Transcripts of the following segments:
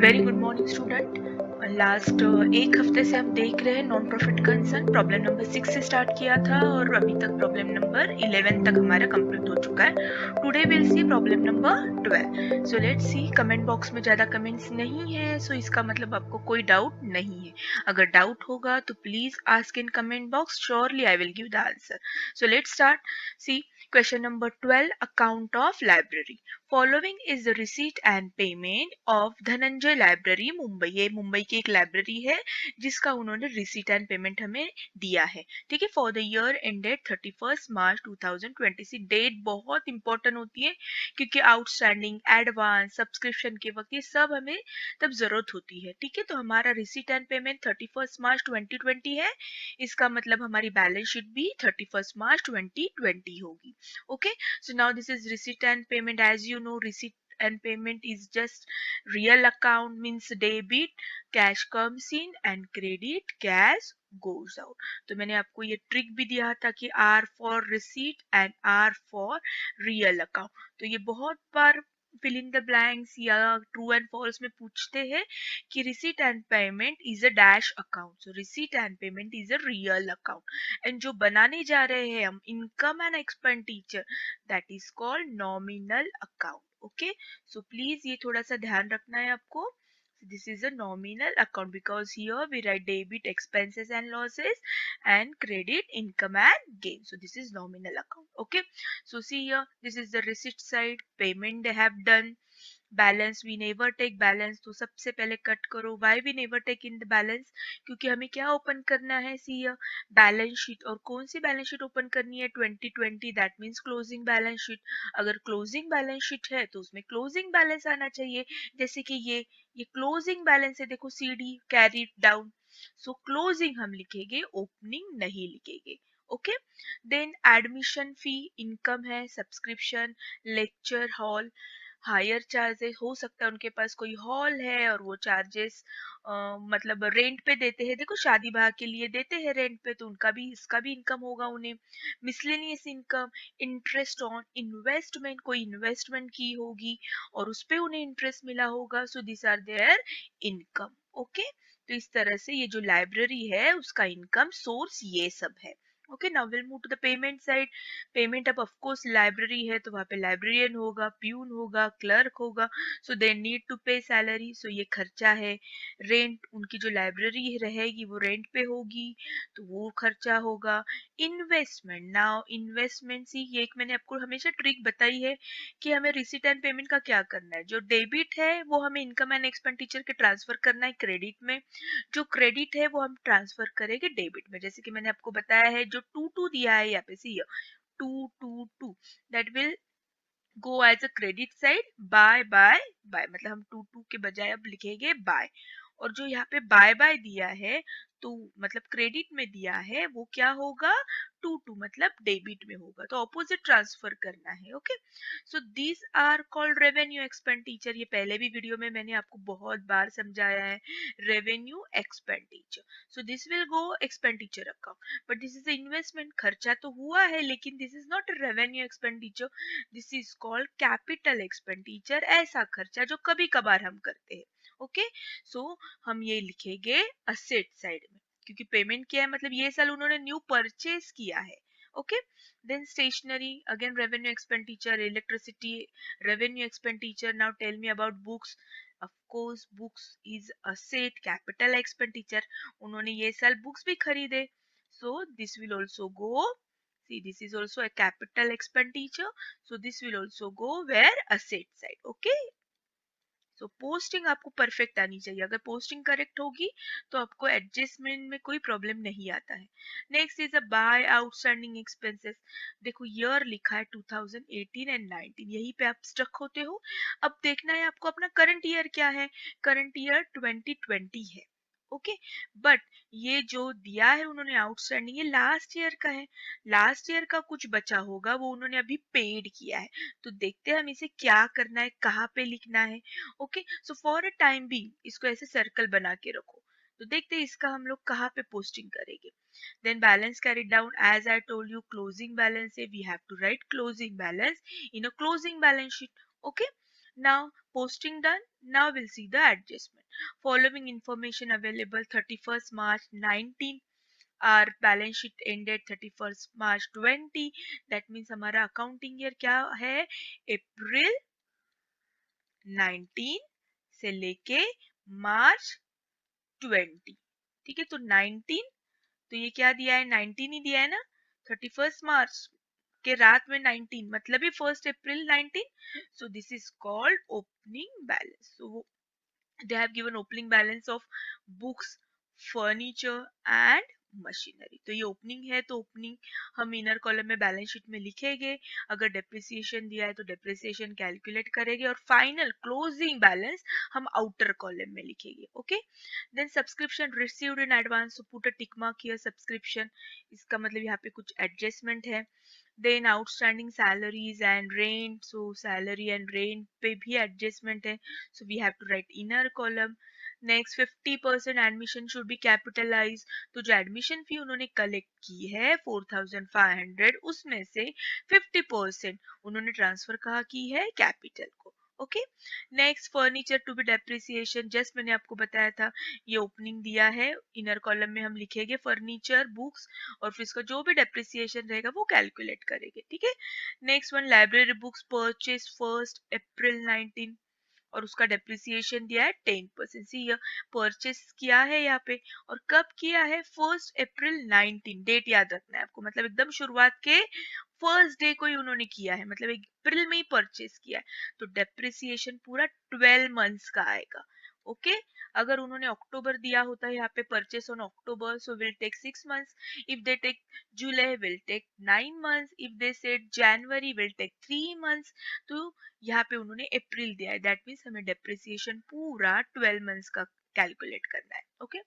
Very good morning student. Last एक हफ्ते से हम देख रहे हैं non profit concern. Problem number 6 से स्टार्ट किया था और अभी तक प्रॉब्लम नंबर 11 तक हमारा कंप्लीट हो चुका है। Today will see problem number 12। So let's see. Comment box में ज़्यादा कमेंट्स नहीं है, सो इसका मतलब आपको कोई डाउट नहीं है। अगर डाउट होगा तो please ask in comment box, surely I will give the answer. So let's start. See question number 12, account of library. Following is the receipt and payment of Dhananjay library Mumbai. ये मुंबई की एक लाइब्रेरी है जिसका उन्होंने रिसीट एंड पेमेंट हमें दिया है। ठीक है, for the year ended 31 March 2026। Date बहुत इंपॉर्टेंट होती है क्योंकि आउटस्टैंडिंग, एडवांस, सब्सक्रिप्शन के वक्त ये सब हमें तब जरूरत होती है। ठीक है, तो हमारा रिसीट एंड पेमेंट 31 मार्च 2020 है। इसका मतलब हमारी बैलेंस शीट भी 31 मार्च 2020 होगी। Okay, so now this is receipt and payment. As you know, receipt and payment is just real account, means debit cash comes in and credit cash goes out. तो मैंने आपको ये ट्रिक भी दिया था कि R for receipt and R for real account। तो ये बहुत बार फिल इन द ब्लैंक्स या ट्रू एंड फॉल्स में पूछते हैं कि receipt and payment is a dash account. So receipt and payment is a real account. And जो बनाने जा रहे हैं हम income and expenditure, that is called nominal account. Okay, so please ये थोड़ा सा ध्यान रखना है आपको। This is a nominal account because here we write debit expenses and losses and credit income and gain. So this is nominal account. Okay, so see here, this is the receipt side, payment they have done, balance we never take balance. तो सबसे पहले cut करो why we never take in the balance, क्योंकि हमें क्या open करना है, सी balance sheet. और कौन सी बैलेंस शीट ओपन करनी है, 2020, that means closing balance sheet. अगर क्लोजिंग बैलेंस शीट है तो उसमें क्लोजिंग बैलेंस आना चाहिए। जैसे कि ये क्लोजिंग बैलेंस है, देखो C D carry down. So closing हम लिखेंगे, ओपनिंग नहीं लिखेंगे। Okay, then admission fee income है, subscription, lecture hall, hire charges हो सकता है उनके पास कोई हॉल है और वो चार्जेस मतलब रेंट पे देते हैं। देखो शादी ब्याह के लिए देते हैं रेंट पे, तो उनका भी इसका भी इनकम होगा उन्हें। Miscellaneous income, interest on investment, कोई इन्वेस्टमेंट की होगी और उस पे उन्हें इंटरेस्ट मिला होगा। So this are their income. Okay, तो इस तरह से ये जो लाइब्रेरी है उसका इनकम सोर्स ये सब है। Okay, now will move to the payment side. Payment अब ऑफ कोर्स लाइब्रेरी है तो वहां पे लाइब्रेरियन होगा, प्यून होगा, क्लर्क होगा। सो दे नीड टू पे सैलरी। सो ये खर्चा है। रेंट, उनकी जो लाइब्रेरी रहेगी वो रेंट पे होगी तो वो खर्चा होगा। इन्वेस्टमेंट, नाउ इन्वेस्टमेंट सी, ये एक मैंने आपको हमेशा ट्रिक बताई है कि हमें रिसीट एंड पेमेंट का क्या करना है। जो डेबिट है वो हमें इनकम एंड एक्सपेंडिचर के ट्रांसफर करना है क्रेडिट में, जो क्रेडिट है वो हम ट्रांसफर करेंगे डेबिट में। जैसे कि मैंने आपको बताया है, जो टू टू दिया है यहाँ पे, सी 2 2 2, that will go as a credit side, by मतलब हम 2 2 के बजाय अब लिखेंगे बाय। और जो यहाँ पे बाय बाय दिया है तो मतलब क्रेडिट में दिया है वो क्या होगा, 2 2 मतलब डेबिट में होगा। तो ऑपोजिट ट्रांसफर करना है। Okay, so these are called revenue expenditure. ये पहले भी वीडियो में मैंने आपको बहुत बार समझाया है, revenue expenditure. So this will go expenditure account, but this is investment. खर्चा तो हुआ है लेकिन this is not revenue expenditure, this is called capital expenditure. ऐसा खर्चा जो कभी कभार हम करते हैं। ओके, सो हम ये लिखेंगे असेट साइड में, क्योंकि पेमेंट किया है मतलब ये साल उन्होंने न्यू परचेज किया है। Okay, then stationery, again revenue expenditure, electricity revenue expenditure. Now tell me about books. Of course books is asset, capital expenditure. उन्होंने ये साल बुक्स भी खरीदे, so this will also go, see this is also a capital expenditure, so this will also go where asset side. Okay, so posting आपको perfect आनी चाहिए। अगर posting correct होगी तो आपको एडजस्टमेंट में कोई प्रॉब्लम नहीं आता है। Next is a by outstanding expenses. देखो ईयर लिखा है 2018 एंड 19, यहीं पे आप स्टक होते हो। अब देखना है आपको अपना करंट ईयर क्या है। करंट ईयर 2020 है। ओके, बट ये जो दिया है उन्होंने आउटस्टैंडिंग, ये लास्ट ईयर का है। लास्ट ईयर का कुछ बचा होगा वो उन्होंने अभी पेड किया है। तो देखते हैं हम इसे क्या करना है, कहाँ पे लिखना है। Okay, so for a time be इसको ऐसे सर्कल बना के रखो। तो देखते हैं इसका हम लोग कहाँ पे पोस्टिंग करेंगे। Then balance carried down, as I told you closing balance है, we have to write closing balance in a closing balance sheet. Okay, Now posting done. Now we'll see the adjustment. Following information available 31st March 19, our balance sheet ended 31st March 20. That means हमारा accounting year क्या है, अप्रैल 19 से लेके मार्च 20। ठीक है, तो 19, तो ये क्या दिया है, 19 ही दिया है ना, 31st मार्च के रात में 19 मतलब ही 1st April 19। So this is called opening balance. So they have given opening balance of books, furniture and machinery. तो ये ओपनिंग है, तो ओपनिंग हम इनर कॉलम में बैलेंस शीट में लिखेंगे। अगर डेप्रिसिएशन दिया है तो डेप्रिसिएशन कैलकुलेट करेंगे, और फाइनल क्लोजिंग बैलेंस हम आउटर कॉलम में लिखेंगे। Okay, then subscription received in advance, put a tick mark here subscription, इसका मतलब यहाँ पे कुछ एडजस्टमेंट है। Then outstanding salaries and rent, so salary and rent पे भी एडजस्टमेंट है, so we have to write inner column. Next 50% admission should be capitalized, तो जो एडमिशन फी उन्होंने कलेक्ट की है 4500, उसमें से 50% उन्होंने ट्रांसफर कहाँ की है, कैपिटल को। Okay, next furniture to be depreciation, just मैंने आपको बताया था, ये ओपनिंग दिया है, इनर कॉलम में हम लिखेंगे फर्नीचर बुक्स, और फिर इसका जो भी डेप्रिसिएशन रहेगा वो कैलकुलेट करेंगे। ठीक है, next one library books purchase 1st April 19, और उसका डेप्रिसिएशन दिया है 10%। सी परचेस किया है यहाँ पे, और कब किया है, 1st अप्रैल 19, डेट याद रखना है आपको, मतलब एकदम शुरुआत के फर्स्ट डे को ही उन्होंने किया है, मतलब अप्रैल में ही परचेस किया है, तो डेप्रिसिएशन पूरा 12 मंथ्स का आएगा। ओके, अगर उन्होंने अक्टूबर दिया होता है यहाँ पे purchase on October, so will take 6 months. If they take July will take 9 months, if they said January will take 3 months. तो यहाँ पे उन्होंने अप्रैल दिया है, दैट मीन्स हमें डेप्रिसिएशन पूरा 12 मंथ्स का कैलकुलेट करना है। Okay,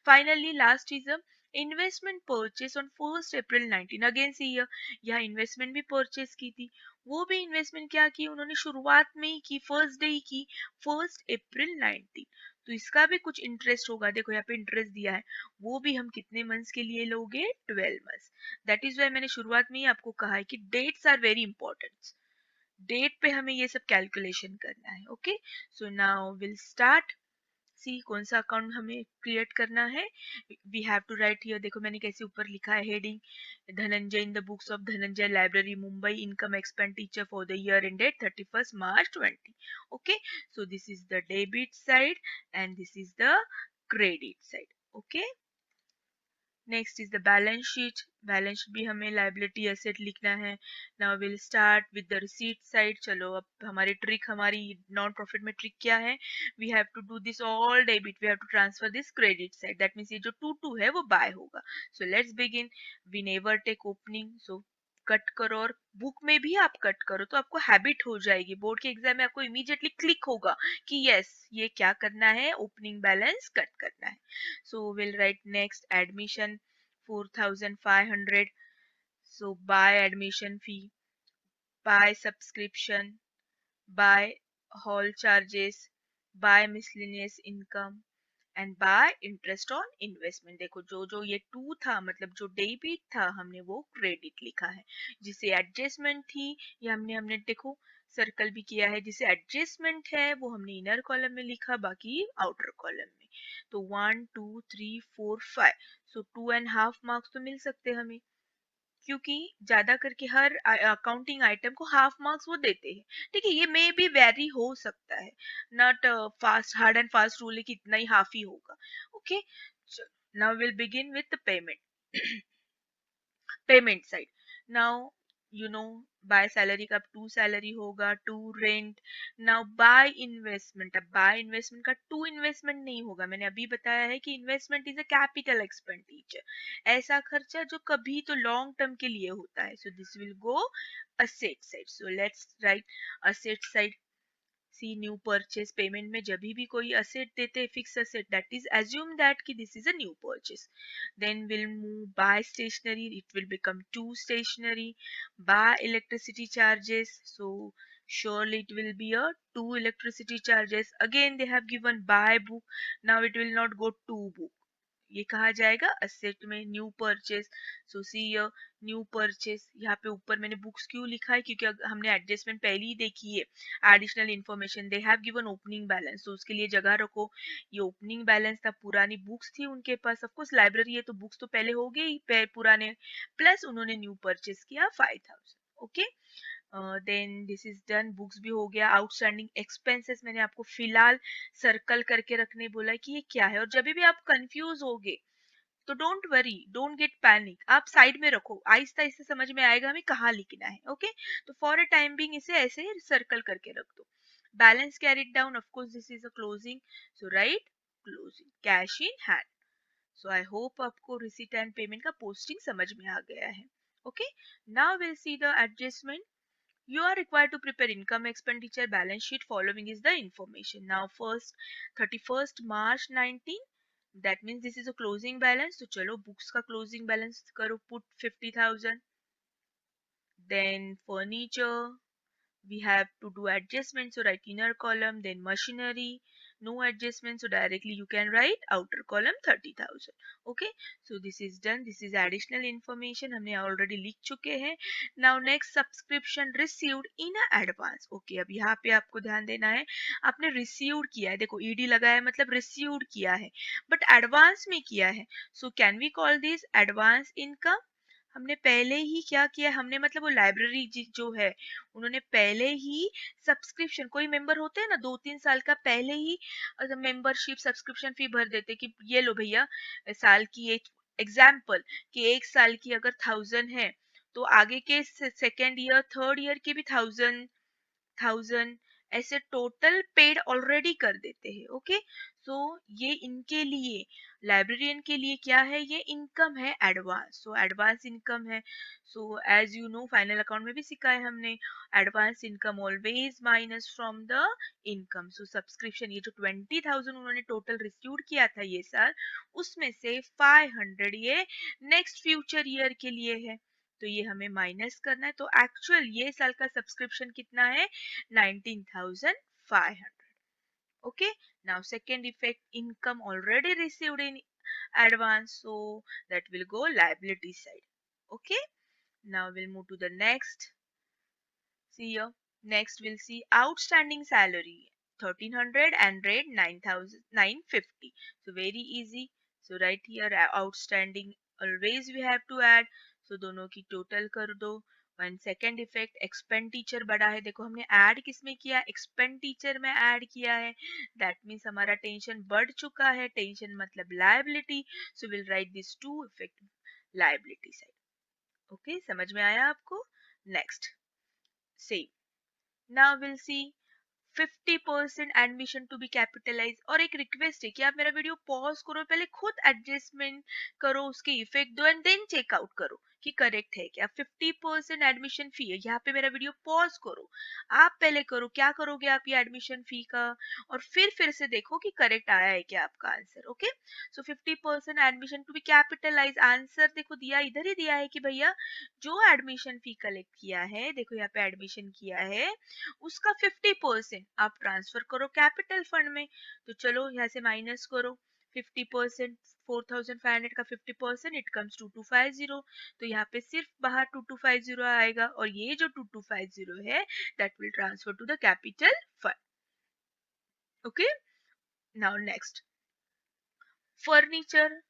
finally last is investment purchase on 1st April 19, again see यहाँ इन्वेस्टमेंट भी परचेस की थी, वो भी इन्वेस्टमेंट क्या की उन्होंने, शुरुआत में ही की, फर्स्ट डे ही की, 1st अप्रैल 19। तो इसका भी कुछ इंटरेस्ट होगा, देखो यहाँ पे इंटरेस्ट दिया है, वो भी हम कितने मंथ्स के लिए लोगे, 12 मंथ्स। दैट इज वाई मैंने शुरुआत में ही आपको कहा है कि dates are very important, date पे हमें ये सब कैलकुलेशन करना है। Okay, so now will start, see कौन सा अकाउंट हमें क्रिएट करना है। We have to write here, देखो मैंने कैसे ऊपर लिखा है heading, Dhananjay in the books of Dhananjay library Mumbai, income expenditure for the year ended 31st March 20। Okay, so this is the debit side and this is the credit side. Okay, next is the balance sheet, balance sheet भी हमें liability asset लिखना है। Now will start with the receipt side. चलो अब हमारी trick, हमारी non profit में trick क्या है, we have to do this all debit, we have to transfer this credit side, that means ये जो 2 है वो बाय होगा। So let's begin, we never take opening, so cut करो, और बुक में भी आप कट करो तो आपको हैबिट हो जाएगी, बोर्ड के एग्जाम में आपको इमीडिएटली क्लिक होगा कि यस ये क्या करना है, ओपनिंग बैलेंस कट करना है। So we'll write next admission 4500. So buy admission fee, buy subscription, buy hall charges, buy miscellaneous income and bye interest on investment. देखो जो जो ये 2 था, मतलब जो डेबिट था हमने वो क्रेडिट लिखा है, जिसे एडजस्टमेंट थी ये हमने हमने देखो सर्कल भी किया है, जिसे एडजस्टमेंट है वो हमने इनर कॉलम में लिखा, बाकी आउटर कॉलम में। तो 1 2 3 4 5, सो 2.5 मार्क्स तो मिल सकते हैं हमें, क्योंकि ज्यादा करके हर अकाउंटिंग आइटम को हाफ मार्क्स वो देते हैं। ठीक है, ये मे भी वेरी हो सकता है, not fast hard and fast rule है कि इतना ही हाफ ही होगा। Okay, now will begin with payment. Payment side, now you know by salary का 2 सैलरी होगा, 2 रेंट। नाउ बाय इन्वेस्टमेंट, अब बाय इन्वेस्टमेंट का 2 इन्वेस्टमेंट नहीं होगा, मैंने अभी बताया है कि investment is a capital expenditure, ऐसा खर्चा जो कभी तो लॉन्ग टर्म के लिए होता है। So this will go asset side, so let's write asset side. See new purchase, payment में जब भी कोई असेट देते हैं fix asset, that is assume that कि this is a new purchase. Then will move by stationery, it will become to stationery. By electricity charges, so surely it will be a 2 electricity charges, again they have given buy book, now it will not go 2 book, ये कहा जाएगा asset में new purchase. सो सी new purchase, यहाँ पे ऊपर मैंने books क्यों लिखा है क्योंकि हमने एडजस्टमेंट पहले ही देखी है। Additional information they have given opening balance, तो उसके लिए जगह रखो। ये ओपनिंग बैलेंस था, पुरानी बुक्स थी उनके पास, ऑफकोर्स लाइब्रेरी है तो बुक्स तो पहले हो गई पुराने, प्लस उन्होंने न्यू परचेस किया 5000। Okay, then this is done, books भी हो गया। आउटस्टैंडिंग एक्सपेंसेस मैंने आपको फिलहाल सर्कल करके रखने बोला कि ये क्या है, और जब भी आप कंफ्यूज होगे तो don't worry, don't get panic, आप साइड में रखो, आहिस्ता आहिस्ता समझ में आएगा हमें कहाँ लिखना है। ओके, तो फॉर अ टाइम बिंग इसे ऐसे ही सर्कल करके रख दो। Balance carried down, of course this is a closing, so right closing, cash in hand. So I hope आपको रिसीट एंड पेमेंट का पोस्टिंग समझ में आ गया है। Okay, now will see the adjustment. You are required to prepare income expenditure balance sheet. Following is the information. Now first 31st March 19, that means this is a closing balance. So chalo books ka closing balance karo, put 50,000. Then furniture, we have to do adjustments, so write inner column. Then machinery, no adjustment, so directly you can write outer column 30,000. Okay, so this is done, this is additional information हमने already लिख चुके हैं। Now next, subscription received in advance. Okay, अब यहाँ पे आपको ध्यान देना है, आपने received किया है, देखो ed लगा है मतलब received किया है, but advance में किया है, so can we call this advance income? हमने पहले ही क्या किया, हमने मतलब वो लाइब्रेरी जो है उन्होंने पहले ही सब्सक्रिप्शन, कोई मेंबर होते हैं ना 2-3 साल का, पहले ही मेंबरशिप सब्सक्रिप्शन फी भर देते कि ये लो भैया साल की, एक एग्जाम्पल कि 1 साल की अगर 1000 है तो आगे के सेकेंड ईयर थर्ड ईयर के भी 1000 ऐसे टोटल पेड ऑलरेडी कर देते हैं। ओके, सो ये इनके लिए, लाइब्रेरियन के लिए क्या है, ये इनकम है एडवांस, सो एडवांस इनकम है। So as you know final account में भी सीखा है हमने, advance income always minus from the income. So subscription, ये जो 20,000 उन्होंने टोटल रिसीव किया था ये साल, उसमें से 500 ये नेक्स्ट फ्यूचर ईयर के लिए है, तो ये हमें माइनस करना है। तो एक्चुअल ये साल का सब्सक्रिप्शन कितना है, 19,500. Okay, now second effect, income already received in advance, so that will go liability side. Okay, now we'll move to the next. See here, next we'll see outstanding salary 1,300 and rate 9,950. So very easy, so right here outstanding always we have to add, so दोनों की total कर दो। One second effect, expenditure बढ़ा है, देखो हमने add किसमें किया, एक्सपेंडिचर में ऐड किया है, दैट मीन्स हमारा टेंशन बढ़ चुका है, टेंशन मतलब liability, so will write this to effect liability side. Okay, समझ में आया आपको? Next same, now will see 50% admission to be capitalize. और एक रिक्वेस्ट है कि आप मेरा वीडियो पॉज करो, पहले खुद एडजस्टमेंट करो, उसके इफेक्ट दो एंड देन चेकआउट करो कि करेक्ट है क्या। 50% एडमिशन फी है, यहाँ पे मेरा वीडियो पॉज करो, आप पहले करो, क्या करोगे आप ये एडमिशन फी का, और फिर से देखो कि करेक्ट आया है क्या आपका answer. Okay, so 50% admission to be capitalize, answer देखो दिया, इधर ही दिया है कि भैया जो एडमिशन फी कलेक्ट किया है, देखो यहाँ पे एडमिशन किया है, उसका 50% आप ट्रांसफर करो कैपिटल फंड में। तो चलो यहाँ से माइनस करो 50%, 4,500 का 50%, इट कम्स 2250। तो यहाँ पे सिर्फ बाहर 2250 आएगा, और ये जो 2250 है that will transfer to the capital fund. Okay, now next furniture,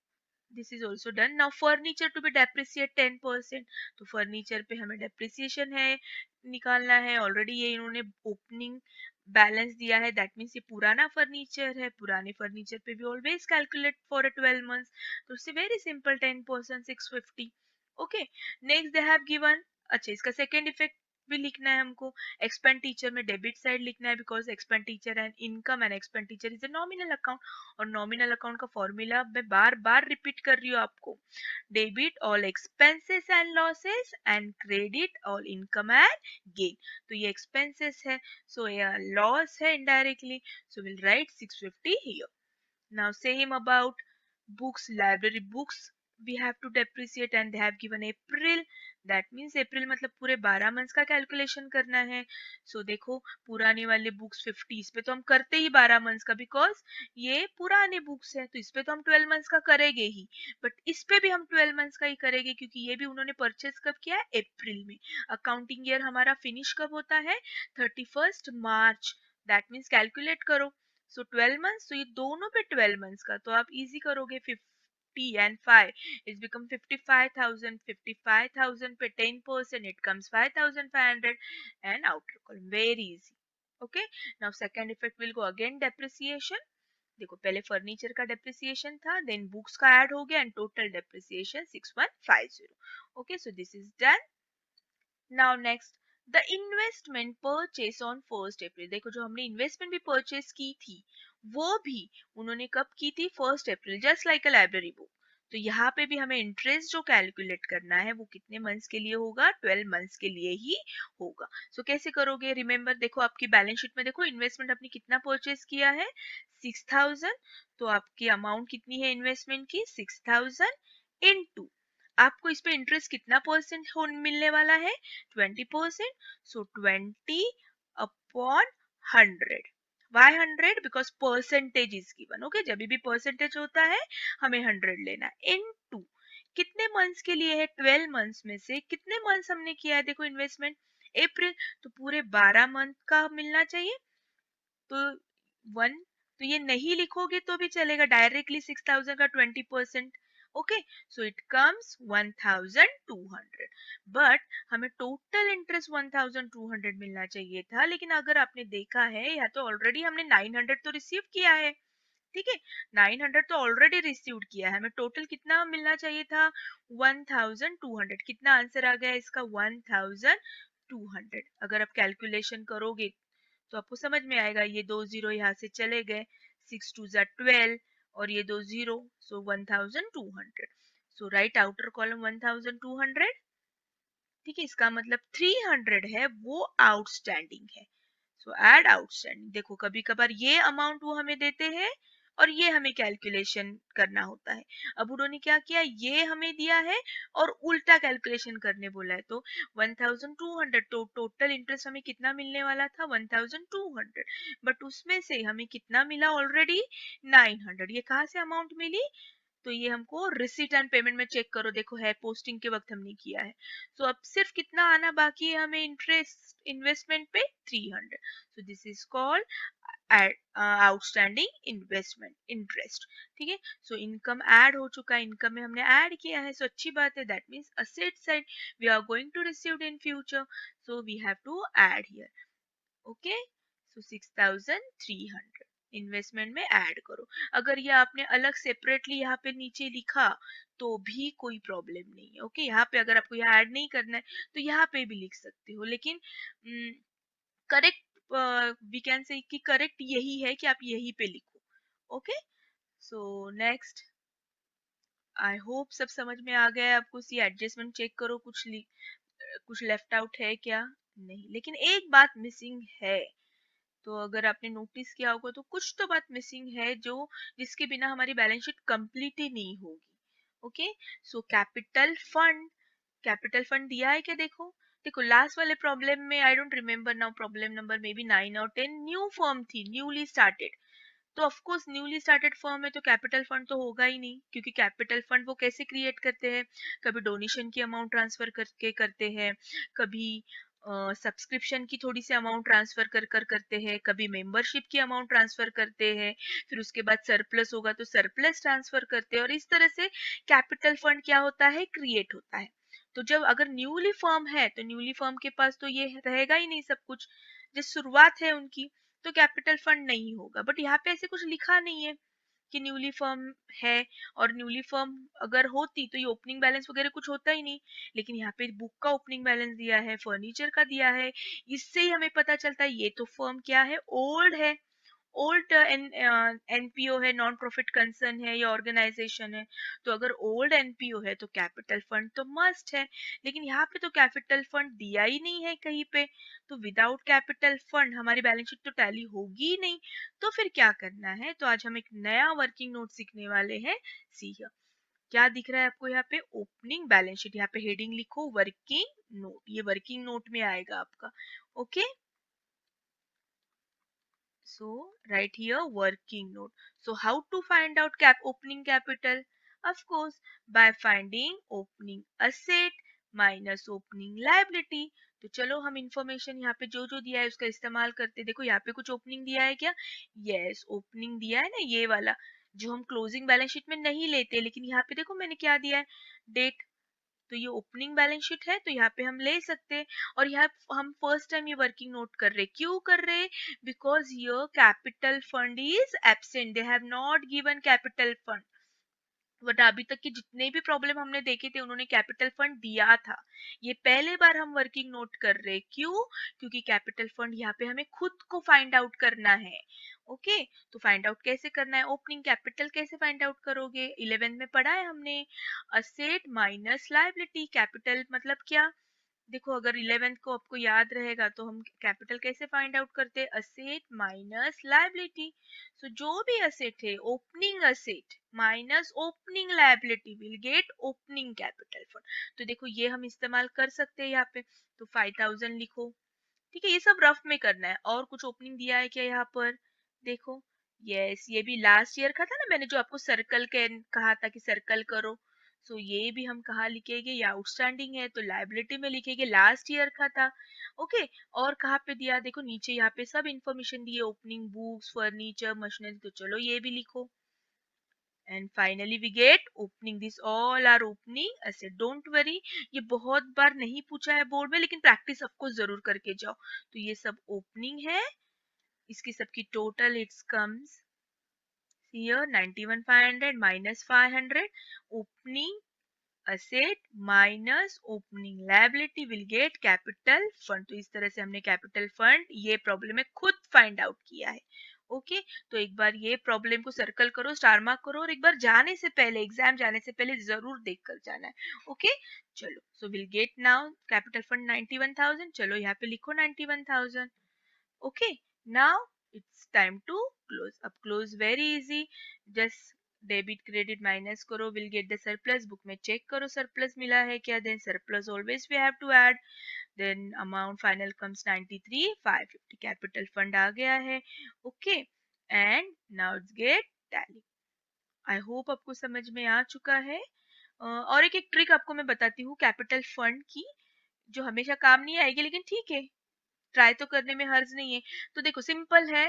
this is also done. Now furniture to be depreciate 10%, तो फर्नीचर पे हमें डेप्रिसिएशन है निकालना है, ऑलरेडी ये इन्होंने ओपनिंग बैलेंस दिया है, दैट मीन्स ये पुराना फर्नीचर है, पुराने फर्नीचर पे भी always calculate for a 12 months, तो इससे very simple 10% 650। Okay, next they have given, अच्छा इसका सेकेंड इफेक्ट भी लिखना है हमको, एक्सपेंडिचर में डेबिट साइड लिखना है, because expenditure and income and expenditure is a nominal account, और नॉमिनल अकाउंट का फॉर्मूला मैं बार बार रिपीट कर रही हूँ आपको, debit all expenses and losses and credit all income and gain. तो ये एक्सपेंसेस है, सो ये लॉस है indirectly, so will right 650 here. Now same about books, library books we have to depreciate and they have given April. That means April मतलब पूरे 12 months का calculation करना है. सो देखो पुराने वाले बुक्स 50 इस पे तो हम करते ही 12 मंथ्स का, बिकॉज ये पुराने बुक्स है तो इस पे तो हम 12 मंथ्स का करेंगे ही. बट इस पे भी हम 12 मंथ्स का ही करेंगे क्योंकि ये भी उन्होंने परचेज कब किया है, अप्रैल में. अकाउंटिंग ईयर हमारा फिनिश कब होता है, 31st March. That means calculate करो. सो 12 मंथ्स, तो ये दोनों पे 12 मंथ्स का तो आप इजी करोगे. 50 and 5, it's become 55,000. 55,000 पे 10%, it comes 5,500. And outer column, very easy. Okay, now second effect will go again depreciation. देखो पहले फर्नीचर का डेप्रिसिएशन था, देन बुक्स का ऐड हो गया and total depreciation 6150. Okay, so this is done. Now next, the investment purchase on 1st अप्रैल. देखो जो हमने इन्वेस्टमेंट भी परचेस की थी वो भी उन्होंने कब की थी, 1st April, just like a library book. तो यहाँ पे भी हमें इंटरेस्ट जो कैलकुलेट करना है वो कितने मंथ्स के लिए होगा, 12 मंथ्स के लिए ही होगा. सो कैसे करोगे, रिमेम्बर देखो आपकी बैलेंस शीट में देखो इन्वेस्टमेंट आपने कितना परचेस किया है, 6000. तो आपकी अमाउंट कितनी है इन्वेस्टमेंट की, 6000 इनटू आपको इस पे इंटरेस्ट कितना परसेंट मिलने वाला है, 20%. So 20 upon 100. Why 100, because percentage is given. Okay, जब भी परसेंटेज होता है हमें 100 लेना है. इन टू कितने मंथ्स के लिए है, 12 मंथ्स में से कितने मंथ्स हमने किया है, देखो इन्वेस्टमेंट अप्रैल, तो पूरे 12 मंथ का मिलना चाहिए. तो 1, तो ये नहीं लिखोगे तो भी चलेगा, डायरेक्टली 6000 का 20%. Okay, so it comes 1200. But हमें टोटल इंटरेस्ट 1200 मिलना चाहिए था, लेकिन अगर आपने देखा है या तो ऑलरेडी हमने 900 तो रिसीव किया है. ठीक है, 900 तो ऑलरेडी रिसीव किया है, हमें टोटल कितना मिलना चाहिए था, 1200. कितना आंसर आ गया इसका, 1200. अगर आप कैलकुलेशन करोगे तो आपको समझ में आएगा, ये 2 जीरो यहाँ से चले गए, 6 2 जा 12 और ये 2 जीरो, सो 1200. सो राइट आउटर कॉलम 1200. ठीक है, इसका मतलब 300 है वो आउटस्टैंडिंग है. सो ऐड आउटस्टैंडिंग. देखो कभी कभार ये अमाउंट वो हमें देते हैं और ये हमें कैलकुलेशन करना होता है. अब उन्होंने क्या किया, ये हमें दिया है और उल्टा कैलकुलेशन करने बोला है. तो 1200, तो टोटल इंटरेस्ट हमें कितना मिलने वाला था, 1200. बट उसमें से हमें कितना मिला ऑलरेडी, 900. ये कहाँ से अमाउंट मिली, तो ये हमको रिसीट एंड पेमेंट में चेक करो, देखो है पोस्टिंग के वक्त हमने किया है. सो अब सिर्फ कितना आना बाकी है हमें इंटरेस्ट इन्वेस्टमेंट पे, 300. सो this is called outstanding investment interest. ठीक है, सो इनकम ऐड हो चुका है, इनकम में हमने ऐड किया है, सो अच्छी बात है. That means asset side we are going to receive in future, so we have to add here. Okay, so 6300 investment में ऐड करो. अगर ये आपने अलग सेपरेटली यहाँ पे नीचे लिखा तो भी कोई प्रॉब्लम नहीं है. ओके, यहाँ पे अगर आपको यहाँ ऐड नहीं करना है तो यहाँ पे भी लिख सकते हो, लेकिन करेक्ट वी कैन से कि करेक्ट यही है कि आप यही पे लिखो. Okay, so next, I hope सब समझ में आ गया है आपको. सी एडजस्टमेंट चेक करो, कुछ लेफ्ट आउट है क्या, नहीं. लेकिन एक बात मिसिंग है, तो अगर आपने नोटिस किया होगा तो कुछ तो बात मिसिंग है जो जिसके बिना हमारी बैलेंस शीट कंप्लीट ही नहीं होगी. ओके, सो कैपिटल फंड दिया है क्या, देखो. देखो लास्ट वाले प्रॉब्लम में I don't remember now, problem number may be 9 और 10, न्यू फर्म थी, न्यूली स्टार्टेड. तो of course newly started firm है तो कैपिटल फंड तो होगा ही नहीं, क्योंकि कैपिटल फंड वो कैसे क्रिएट करते हैं, कभी डोनेशन की अमाउंट ट्रांसफर करके करते हैं, कभी सब्सक्रिप्शन की थोड़ी सी अमाउंट ट्रांसफर कर कर करते हैं, कभी मेंबरशिप की अमाउंट ट्रांसफर करते हैं, फिर उसके बाद सरप्लस होगा तो सरप्लस ट्रांसफर करते हैं, और इस तरह से कैपिटल फंड क्या होता है, क्रिएट होता है. तो जब अगर न्यूली फर्म है तो न्यूली फर्म के पास तो ये रहेगा ही नहीं सब कुछ, जो शुरुआत है उनकी, तो कैपिटल फंड नहीं होगा. बट यहाँ पे ऐसे कुछ लिखा नहीं है कि न्यूली फर्म है, और न्यूली फर्म अगर होती तो ये ओपनिंग बैलेंस वगैरह कुछ होता ही नहीं. लेकिन यहाँ पे बुक का ओपनिंग बैलेंस दिया है, फर्नीचर का दिया है, इससे ही हमें पता चलता है ये तो फर्म क्या है, ओल्ड है. ओल्ड एनपीओ है, नॉन प्रॉफिट कंसर्न है या ऑर्गेनाइजेशन है. तो अगर ओल्ड एनपीओ है तो कैपिटल फंड तो मस्ट है, लेकिन यहाँ पे तो कैपिटल फंड दिया ही नहीं है कहीं पे. तो विदाउट कैपिटल फंड हमारी बैलेंस शीट तो टैली होगी ही नहीं. तो फिर क्या करना है, तो आज हम एक नया वर्किंग नोट सीखने वाले हैं. सी हियर, क्या दिख रहा है आपको यहाँ पे? Opening balance sheet. यहाँ पे हेडिंग लिखो वर्किंग नोट, ये वर्किंग नोट में आएगा आपका। Okay, so right here working note. So how to find out opening capital? Of course, by finding opening asset minus opening liability. तो चलो हम इंफॉर्मेशन यहाँ पे जो जो दिया है उसका इस्तेमाल करते हैं। देखो यहाँ पे कुछ ओपनिंग दिया है क्या? यस, ओपनिंग दिया है ना, ये वाला जो हम क्लोजिंग बैलेंस शीट में नहीं लेते, लेकिन यहाँ पे देखो मैंने क्या दिया है, डेट। तो ये ओपनिंग बैलेंस शीट है तो यहाँ पे हम ले सकते हैं। और यहाँ हम फर्स्ट टाइम ये वर्किंग नोट कर रहे, क्यों कर रहे? बिकॉज ये capital fund is absent, they have not given capital fund. But अभी तक के जितने भी प्रॉब्लम हमने देखे थे उन्होंने कैपिटल फंड दिया था। ये पहले बार हम वर्किंग नोट कर रहे, क्यों? क्योंकि कैपिटल फंड यहाँ पे हमें खुद को फाइंड आउट करना है। ओके, तो फाइंड आउट कैसे करना है? ओपनिंग कैपिटल कैसे फाइंड आउट करोगे? 11 में पढ़ा है हमने, असेट माइनस लायबिलिटी। कैपिटल मतलब क्या? देखो अगर 11th को आपको याद रहेगा तो हम कैपिटल कैसे फाइंड आउट करते हैं? Asset minus liability. सो जो भी असेट है, opening asset minus opening liability will get opening capital fund. तो देखो ये हम इस्तेमाल कर सकते हैं यहाँ पे। तो 5000 लिखो। ठीक है, ये सब रफ में करना है। और कुछ ओपनिंग दिया है क्या यहाँ पर? देखो, यस, ये भी लास्ट ईयर का था ना, मैंने जो आपको सर्कल के कहा था कि सर्कल करो। सो ये भी हम कहाँ लिखेंगे? ये आउटस्टैंडिंग है तो लायबिलिटी में लिखेंगे, लास्ट ईयर का था। ओके, और कहाँ पे दिया? देखो नीचे यहाँ पे सब इंफॉर्मेशन दी है, ओपनिंग बुक्स, फर्नीचर, मशीनरी। तो चलो ये भी लिखो। And finally we get opening, this all are opening ऐसे। डोंट वरी, ये बहुत बार नहीं पूछा है बोर्ड में, लेकिन प्रैक्टिस आपको जरूर करके जाओ। तो ये सब ओपनिंग है, इसकी सबकी total it's comes here 91,500 minus 500, opening asset minus opening liability will get capital fund। तो इस तरह से हमने कैपिटल फंड ये प्रॉब्लम में खुद फाइंड आउट किया है। ओके, तो एक बार ये प्रॉब्लम को सर्कल करो, स्टार मार्क करो, और एक बार जाने से पहले, एग्जाम जाने से पहले जरूर देख कर जाना है। ओके, चलो, so will get now capital fund 91,000। चलो यहाँ पे लिखो 91,000। okay, now it's time to close. अब close very easy, just debit credit minus करो, will get the surplus. Book में चेक करो सरप्लस मिला है क्या, then surplus always we have to add. Then amount final comes 93,550, capital fund आ गया है। Okay, and now it's get tally. I hope आपको समझ में आ चुका है। और एक ट्रिक आपको मैं बताती हूँ कैपिटल फंड की, जो हमेशा काम नहीं आएगी, लेकिन ठीक है, ट्राई तो करने में हर्ज नहीं है। तो देखो सिंपल है,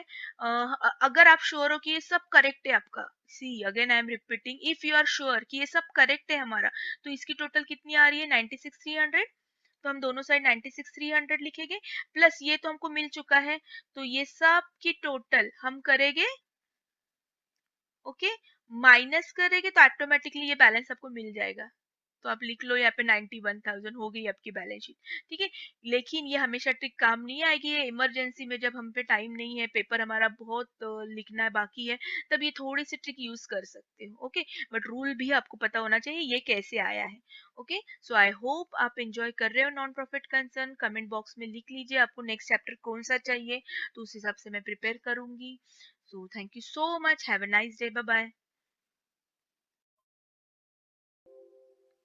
अगर आप श्योर हो कि ये सब करेक्ट है आपका, see again I am repeating, if you are sure कि ये सब करेक्ट है हमारा, तो इसकी टोटल कितनी आ रही है? 96,300। तो हम दोनों साइड 96,300 लिखेंगे, प्लस ये तो हमको मिल चुका है, तो ये सब की टोटल हम करेंगे। ओके, माइनस करेंगे तो ऑटोमेटिकली ये बैलेंस आपको मिल जाएगा। तो आप लिख लो यहाँ पे 91,000 हो गई आपकी बैलेंस शीट। ठीक है, लेकिन ये हमेशा ट्रिक काम नहीं आएगी, ये इमरजेंसी में जब हम पे टाइम नहीं है, पेपर हमारा बहुत लिखना है बाकी है, तब ये थोड़ी सी ट्रिक यूज कर सकते हो। ओके, बट रूल भी आपको पता होना चाहिए ये कैसे आया है। ओके, सो आई होप आप एंजॉय कर रहे हो non profit concern. Comment box में लिख लीजिए आपको नेक्स्ट चैप्टर कौन सा चाहिए, तो उस हिसाब से मैं प्रिपेयर करूंगी। So thank you so much, have a nice day, bye bye.